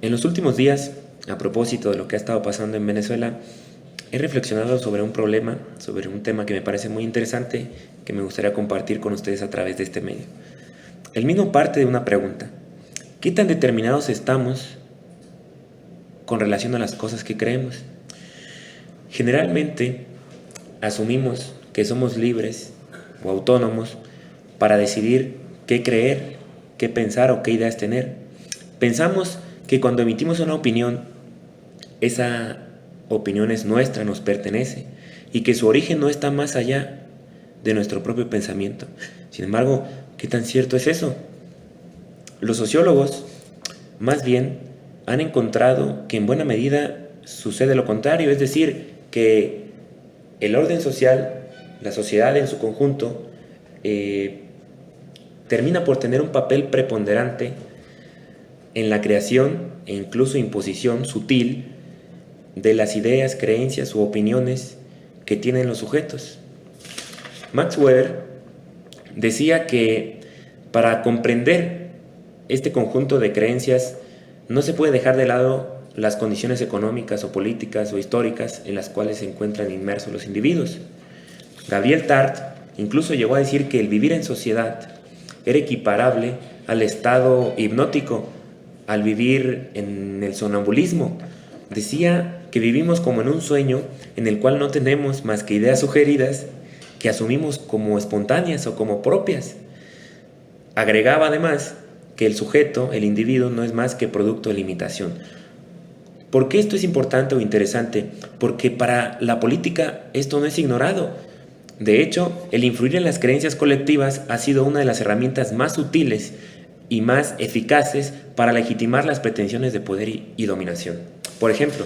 En los últimos días, a propósito de lo que ha estado pasando en Venezuela, he reflexionado sobre un problema, sobre un tema que me parece muy interesante, que me gustaría compartir con ustedes a través de este medio. El mismo parte de una pregunta: ¿qué tan determinados estamos con relación a las cosas que creemos? Generalmente asumimos que somos libres o autónomos para decidir qué creer, qué pensar o qué ideas tener. Pensamos que cuando emitimos una opinión, esa opinión es nuestra, nos pertenece, y que su origen no está más allá de nuestro propio pensamiento. Sin embargo, ¿qué tan cierto es eso? Los sociólogos, más bien, han encontrado que en buena medida sucede lo contrario, es decir, que el orden social, la sociedad en su conjunto, termina por tener un papel preponderante en la creación e incluso imposición sutil de las ideas, creencias u opiniones que tienen los sujetos. Max Weber decía que para comprender este conjunto de creencias no se puede dejar de lado las condiciones económicas o políticas o históricas en las cuales se encuentran inmersos los individuos. Gabriel Tarde incluso llegó a decir que el vivir en sociedad era equiparable al estado hipnótico, al vivir en el sonambulismo. Decía que vivimos como en un sueño en el cual no tenemos más que ideas sugeridas que asumimos como espontáneas o como propias. Agregaba además que el sujeto, el individuo, no es más que producto de la imitación. ¿Por qué esto es importante o interesante? Porque para la política esto no es ignorado. De hecho, el influir en las creencias colectivas ha sido una de las herramientas más útiles y más eficaces para legitimar las pretensiones de poder y dominación. Por ejemplo,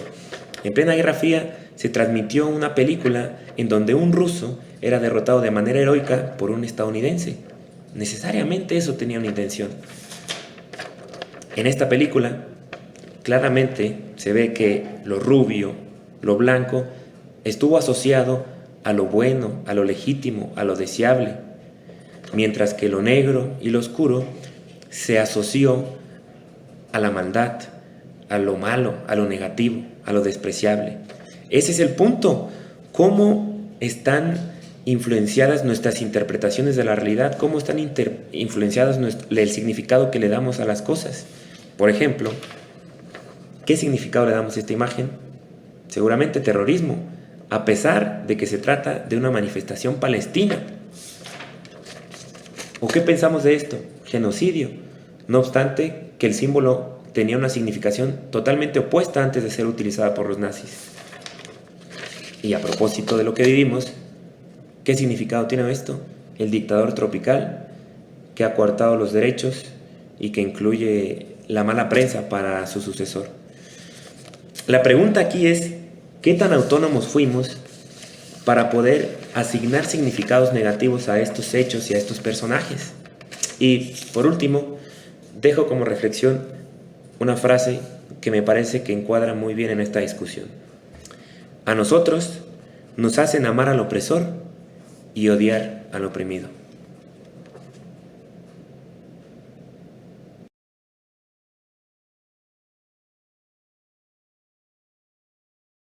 en plena Guerra Fría se transmitió una película en donde un ruso era derrotado de manera heroica por un estadounidense. Necesariamente eso tenía una intención. En esta película, claramente se ve que lo rubio, lo blanco, estuvo asociado a lo bueno, a lo legítimo, a lo deseable, mientras que lo negro y lo oscuro se asoció a la maldad, a lo malo, a lo negativo, a lo despreciable. Ese es el punto. ¿Cómo están influenciadas nuestras interpretaciones de la realidad? ¿Cómo están influenciadas el significado que le damos a las cosas? Por ejemplo, ¿qué significado le damos a esta imagen? Seguramente terrorismo, a pesar de que se trata de una manifestación palestina. ¿O qué pensamos de esto? Genocidio. No obstante que el símbolo tenía una significación totalmente opuesta antes de ser utilizada por los nazis. Y a propósito de lo que vivimos, ¿qué significado tiene esto? El dictador tropical que ha coartado los derechos y que incluye la mala prensa para su sucesor. La pregunta aquí es: ¿qué tan autónomos fuimos para poder asignar significados negativos a estos hechos y a estos personajes? Y por último, dejo como reflexión una frase que me parece que encuadra muy bien en esta discusión. A nosotros nos hacen amar al opresor y odiar al oprimido.